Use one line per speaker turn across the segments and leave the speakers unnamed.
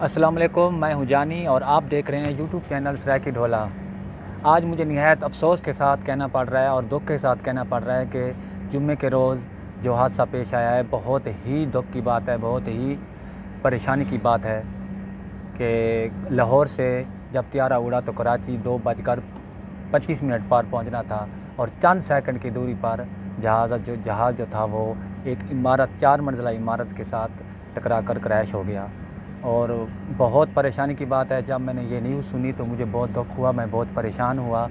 अस्सलाम वालेकुम, मैं हूं जानी और आप देख रहे हैं यूट्यूब चैनल सराकी ढोला। आज मुझे निहायत अफसोस के साथ कहना पड़ रहा है और दुख के साथ कहना पड़ रहा है कि जुम्मे के रोज़ जो हादसा पेश आया है, बहुत ही दुख की बात है, बहुत ही परेशानी की बात है कि लाहौर से जब त्यारा उड़ा तो कराची 2:25 पर पहुंचना था और चंद सेकंड की दूरी पर जहाज़ जो था वो एक इमारत 4 मंजिला इमारत के साथ टकरा कर क्रैश हो गया। और बहुत परेशानी की बात है, जब मैंने ये न्यूज़ सुनी तो मुझे बहुत दुख हुआ, मैं बहुत परेशान हुआ।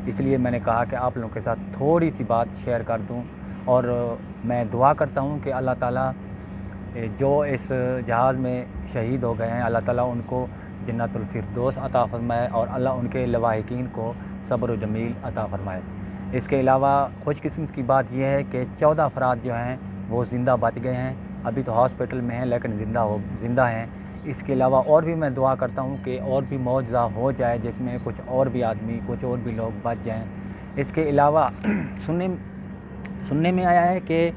इसलिए मैंने कहा कि आप लोगों के साथ थोड़ी सी बात शेयर कर दूं। और मैं दुआ करता हूं कि अल्लाह ताला जो इस जहाज़ में शहीद हो गए हैं, अल्लाह ताला उनको जन्नतुल फिरदौस अता फ़रमाए और अल्लाह उनके लवाहिकीन को सब्र व जमील अता फ़रमाए। इसके अलावा खुशकिस्मत की बात यह है कि 14 अफराद जो हैं वो ज़िंदा बच गए हैं। अभी तो हॉस्पिटल में हैं लेकिन ज़िंदा हैं। इसके अलावा और भी मैं दुआ करता हूँ कि और भी मौजज़ा हो जाए, जिसमें कुछ और भी आदमी, कुछ और भी लोग बच जाएं। इसके अलावा सुनने में आया है कि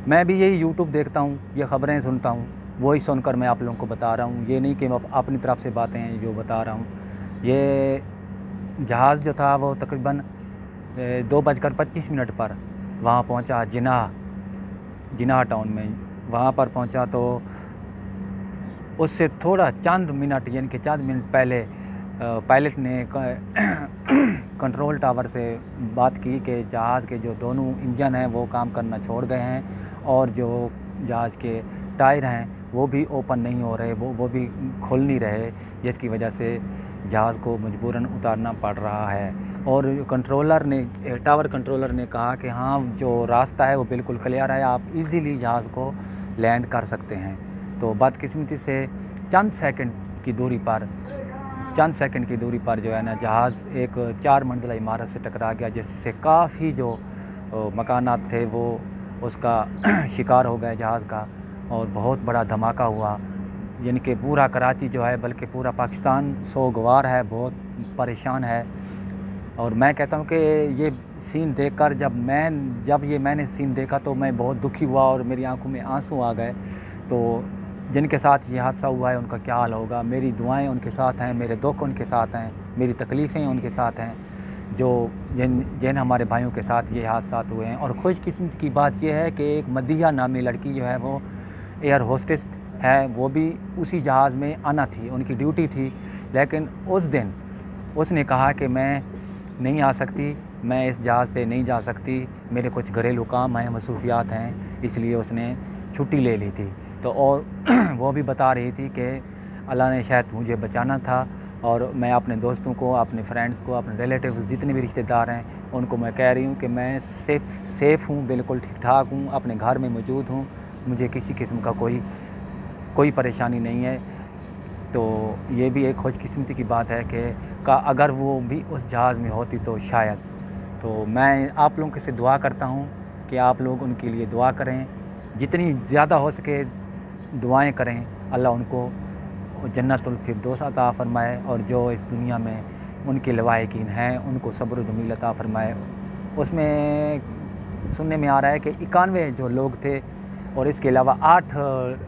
मैं भी यही यूट्यूब देखता हूँ, ये ख़बरें सुनता हूँ, वही सुनकर मैं आप लोगों को बता रहा हूँ। ये नहीं कि मैं अपनी तरफ से बातें हैं जो बता रहा हूँ। ये जहाज़ जो था वो तकरीबन 2:25 पर वहाँ पहुँचा, जिनाह टाउन में। वहाँ पर पहुँचा तो उससे थोड़ा चंद मिनट यानी कि चंद मिनट पहले पायलट ने कंट्रोल टावर से बात की कि जहाज़ के जो दोनों इंजन हैं वो काम करना छोड़ गए हैं और जो जहाज़ के टायर हैं वो भी ओपन नहीं हो रहे, वो भी खुल नहीं रहे, जिसकी वजह से जहाज़ को मजबूरन उतारना पड़ रहा है। और टावर कंट्रोलर ने कहा कि हाँ, जो रास्ता है वो बिल्कुल क्लियर है, आप इजीली जहाज़ को लैंड कर सकते हैं। तो बदकिस्मती से चंद सेकंड की दूरी पर जो है ना, जहाज़ एक 4 मंजिला इमारत से टकरा गया, जिससे काफ़ी जो मकानात थे वो उसका शिकार हो गए जहाज़ का, और बहुत बड़ा धमाका हुआ। यानी कि पूरा कराची जो है, बल्कि पूरा पाकिस्तान सोगवार है, बहुत परेशान है। और मैं कहता हूँ कि ये सीन देखकर जब मैंने सीन देखा तो मैं बहुत दुखी हुआ और मेरी आंखों में आंसू आ गए। तो जिनके साथ ये हादसा हुआ है उनका क्या हाल होगा। मेरी दुआएं उनके साथ हैं, मेरे दुख उनके साथ हैं, मेरी तकलीफ़ें उनके साथ हैं जो जिन हमारे भाइयों के साथ ये हादसा हुए हैं। और खुशकिस्मत की बात यह है कि एक मदीहा नामी लड़की जो है वो एयर होस्टेस है, वो भी उसी जहाज़ में आना थी, उनकी ड्यूटी थी। लेकिन उस दिन उसने कहा कि मैं नहीं आ सकती, मैं इस जहाज़ पे नहीं जा सकती, मेरे कुछ घरेलू काम हैं, मसरूफियात हैं, इसलिए उसने छुट्टी ले ली थी। तो और वो भी बता रही थी कि अल्लाह ने शायद मुझे बचाना था। और मैं अपने दोस्तों को, अपने फ्रेंड्स को, अपने रिलेटिव्स जितने भी रिश्तेदार हैं उनको मैं कह रही हूँ कि मैं सेफ़ हूँ, बिल्कुल ठीक ठाक हूँ, अपने घर में मौजूद हूँ, मुझे किसी किस्म का कोई परेशानी नहीं है। तो ये भी एक खुशकिस्मती की बात है कि अगर वो भी उस जहाज़ में होती तो शायद। तो मैं आप लोगों से दुआ करता हूँ कि आप लोग उनके लिए दुआ करें, जितनी ज़्यादा हो सके दुआएं करें, अल्लाह उनको जन्नतुल फिरदौस अता फ़रमाए और जो इस दुनिया में उनके लवाहिकीन हैं उनको सब्र व जमील अता फ़रमाए। उसमें सुनने में आ रहा है कि 91 जो लोग थे और इसके अलावा 8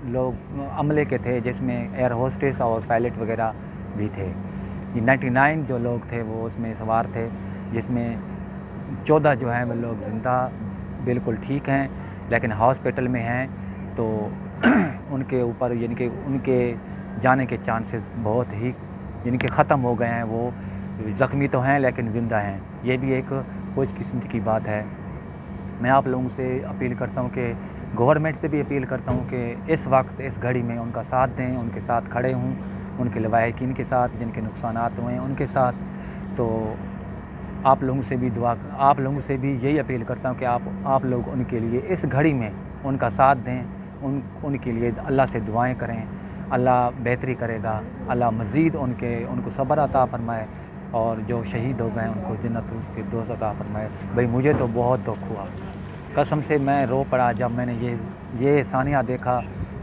लोग अमले के थे, जिसमें एयर होस्टेस और पायलट वगैरह भी थे। ये 99 जो लोग थे वो उसमें सवार थे, जिसमें 14 जो हैं वो लोग ज़िंदा बिल्कुल ठीक हैं लेकिन हॉस्पिटल में हैं। तो उनके ऊपर यानी कि उनके जाने के चांसेस बहुत ही यानी कि ख़त्म हो गए हैं। वो ज़ख्मी तो हैं लेकिन ज़िंदा हैं। ये भी एक खुशकिस्मती की बात है। मैं आप लोगों से अपील करता हूँ कि गवर्नमेंट से भी अपील करता हूँ कि इस वक्त इस घड़ी में उनका साथ दें, उनके साथ खड़े हों, उनके लवाहिकीन के साथ, जिनके नुकसानात हुए हैं उनके साथ। तो आप लोगों से भी यही अपील करता हूँ कि आप लोग उनके लिए इस घड़ी में उनका साथ दें, उनके लिए अल्लाह से दुआएं करें। अल्लाह बेहतरी करेगा, अल्लाह मज़ीद उनको सब्र अता फ़रमाए और जो शहीद हो गए उनको जन्नतुल फिरदौस अता फ़रमाए। भाई मुझे तो बहुत दुख हुआ, कसम से मैं रो पड़ा जब मैंने ये सानिया देखा।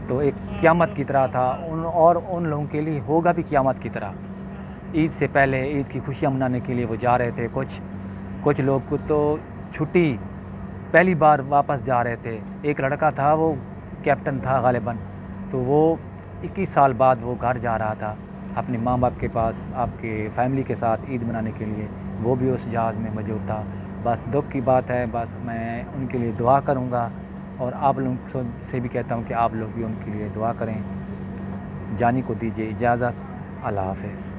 तो एक क़यामत की तरह था, उन लोगों के लिए होगा भी क़यामत की तरह। ईद से पहले ईद की खुशियाँ मनाने के लिए वो जा रहे थे। कुछ लोग को तो छुट्टी पहली बार वापस जा रहे थे। एक लड़का था, वो कैप्टन था गालिबन, तो वो 21 سال بعد وہ گھر جا رہا تھا اپنے ماں باپ کے پاس، آپ کے فیملی کے ساتھ عید منانے کے لیے، وہ بھی اس جہاز میں موجود تھا۔ بس دکھ کی بات ہے، بس میں ان کے لیے دعا کروں گا، اور آپ لوگوں سے بھی کہتا ہوں کہ آپ لوگ بھی ان کے لیے دعا کریں۔ جانی کو دیجیے اجازت، اللہ حافظ۔